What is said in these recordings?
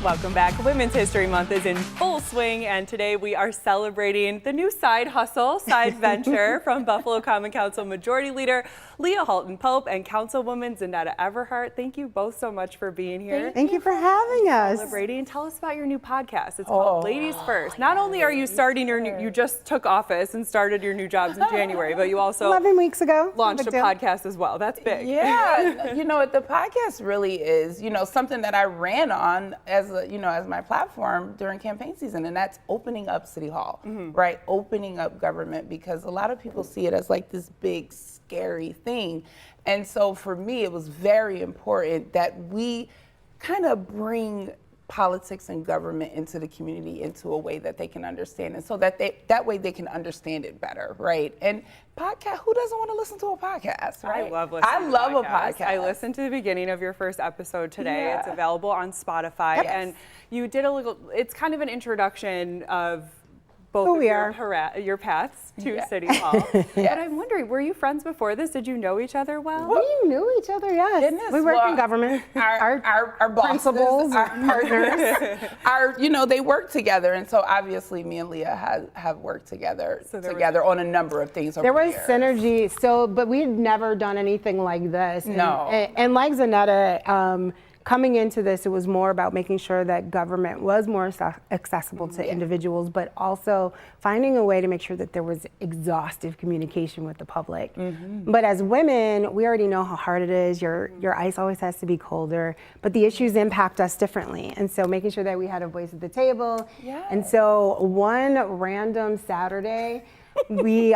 Welcome back. Women's History Month is in full swing, and today we are celebrating the new side hustle, side venture from Buffalo Common Council Majority Leader Leah Halton-Pope and Councilwoman Zeneta Everhart. Thank you both so much for being here. Thank you for having us. Celebrating. Tell us about your new podcast. It's called Ladies First. Not only are you starting you just took office and started your new jobs in January, but you also 11 weeks ago launched a podcast as well. That's big. Yeah, the podcast really is, something that I ran on as my platform during campaign season, and that's opening up City Hall, right? Opening up government, because a lot of people see it as like this big, scary thing. And so for me, it was very important that we kind of bring politics and government into the community into a way that they can understand, and so that way they can understand it better, right? And podcast, who doesn't want to listen to a podcast, right? I love listening to a podcast. I listened to the beginning of your first episode today. Yeah. It's available on Spotify. Yes. And you did it's kind of an introduction of both of your paths to City Hall. But I'm wondering, were you friends before this? Did you know each other well? We knew each other, yes. Goodness. We worked in government. Our bosses, principals, our partners. they work together, and so obviously me and Leah have worked together on a number of things. There was synergy, but we had never done anything like this. No. And like Zeneta, coming into this, it was more about making sure that government was more accessible to individuals, but also finding a way to make sure that there was exhaustive communication with the public. But as women, we already know how hard it is. Your ice always has to be colder, but the issues impact us differently. And so making sure that we had a voice at the table. Yeah. And so one random Saturday, we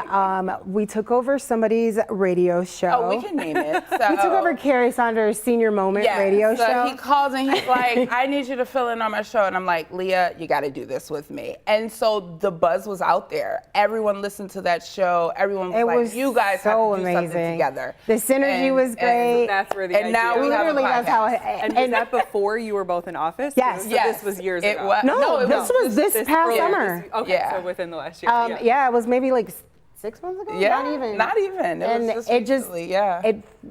took over somebody's radio show. Oh, we can name it. So, we took over Carrie Saunders' Senior Moment radio show. He calls and he's like, I need you to fill in on my show. And I'm like, Leah, you got to do this with me. And so the buzz was out there. Everyone listened to that show. Everyone was like, you guys have to do something together. The synergy was great. And that's where the idea now we literally have a that's how it, and was that before you were both in office? Yes. So Yes. this was years ago. No, this was this past summer. Okay, so within the last year. It was maybe like 6 months ago? Yeah, Not even.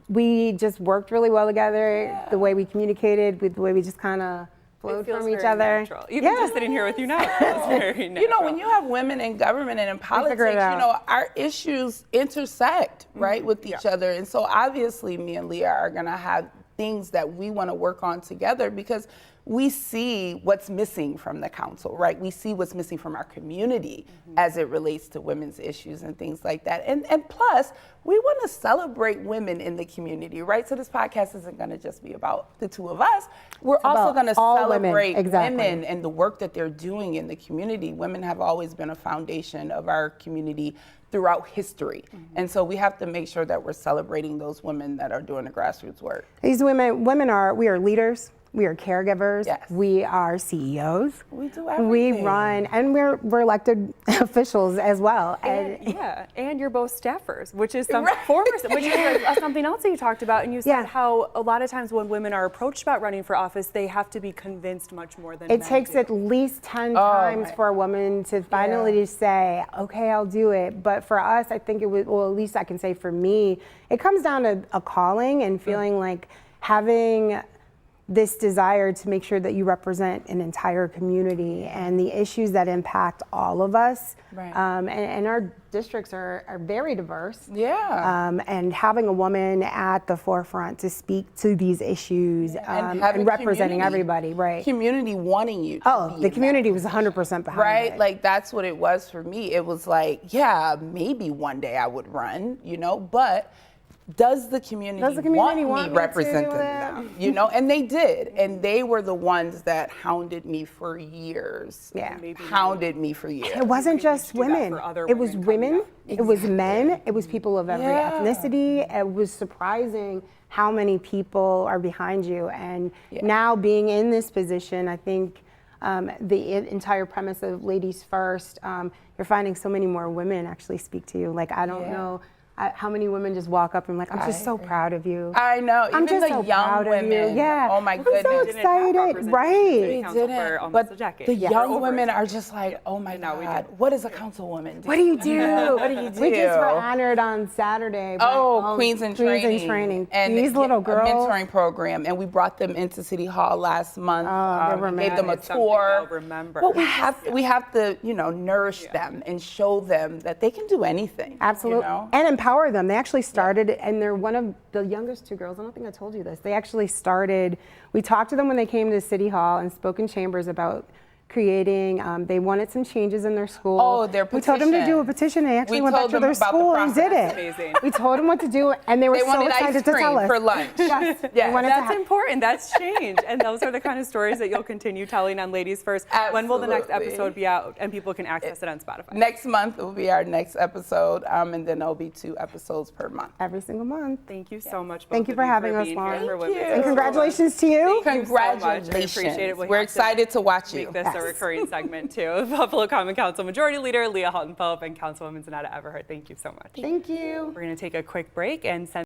We just worked really well together. The way we communicated, the way we just kind of flowed from each other. Natural. Even just sitting here with you now, it feels very natural. When you have women in government and in politics, our issues intersect, right, with each other. And so obviously me and Leah are going to have things that we want to work on together, because we see what's missing from the council, right? We see what's missing from our community as it relates to women's issues and things like that. And plus, we want to celebrate women in the community, right? So this podcast isn't going to just be about the two of us. We're also going to celebrate women and the work that they're doing in the community. Women have always been a foundation of our community throughout history. And so we have to make sure that we're celebrating those women that are doing the grassroots work. These we are leaders. We are caregivers. Yes. We are CEOs. We do everything. We run, and we're elected officials as well. And you're both staffers, which is something else that you talked about. And you said how a lot of times when women are approached about running for office, they have to be convinced much more than men takes do. at least 10 times for a woman to finally say, okay, I'll do it. But for us, I think it was, well, at least I can say for me, it comes down to a calling and feeling like having this desire to make sure that you represent an entire community and the issues that impact all of us. Right. And our districts are very diverse. Yeah. And having a woman at the forefront to speak to these issues and representing everybody, right? Community wanting you to be the community was 100% behind it. Right? Like that's what it was for me. It was like, maybe one day I would run, but does the community want me representing them? And they did. And they were the ones that hounded me for years. Yeah. Hounded me for years. It wasn't just women. It was women, it was men, it was people of every ethnicity. It was surprising how many people are behind you. And now being in this position, I think the entire premise of Ladies First, you're finding so many more women actually speak to you. Like, I don't know. how many women just walk up and like, I'm just so proud of you. I know. I'm Even just the so young proud of you. women. Yeah. Oh my I'm goodness. so Didn't have excited. representation Right. in city council for almost a decade. The Yeah. young Over a women are decade. just like, oh my now we God, do. what does a councilwoman do? What do you do? What do you do? We just were honored on Saturday. by, Queens in Queens Training. in Training. And These little a girls. mentoring program. And we brought them into City Hall last month. they were Gave them a It's something tour. they'll remember. But we have to, nourish them and show them that they can do anything. Absolutely. You know? And empower them. They actually started, and they're one of the youngest two girls. I don't think I told you this. They actually started, we talked to them when they came to City Hall and spoke in chambers about creating, they wanted some changes in their school. Oh, their We told them to do a petition. petition. They actually We went back told to them their about the school and did process. it. Amazing. We told them what to do, and they were They so wanted excited ice to tell cream us. for lunch. Yes. Yeah. They wanted to That's important. That's change. And those are the kind of stories that you'll continue telling on Ladies First. When will the next Absolutely. episode be out and people can access it on Spotify? Next month will be our next episode, and then there'll be 2 episodes per month. Every single month. Thank you so much. Thank you both for of having us, being Lauren. here for Thank Women's you. And congratulations to you. Thank you so much. I Congratulations. appreciate it. We're excited to watch you. Make this a recurring segment too. Buffalo Common Council Majority Leader Leah Halton-Pope and Councilwoman Zeneta Everhart. Thank you so much. Thank you. We're going to take a quick break and send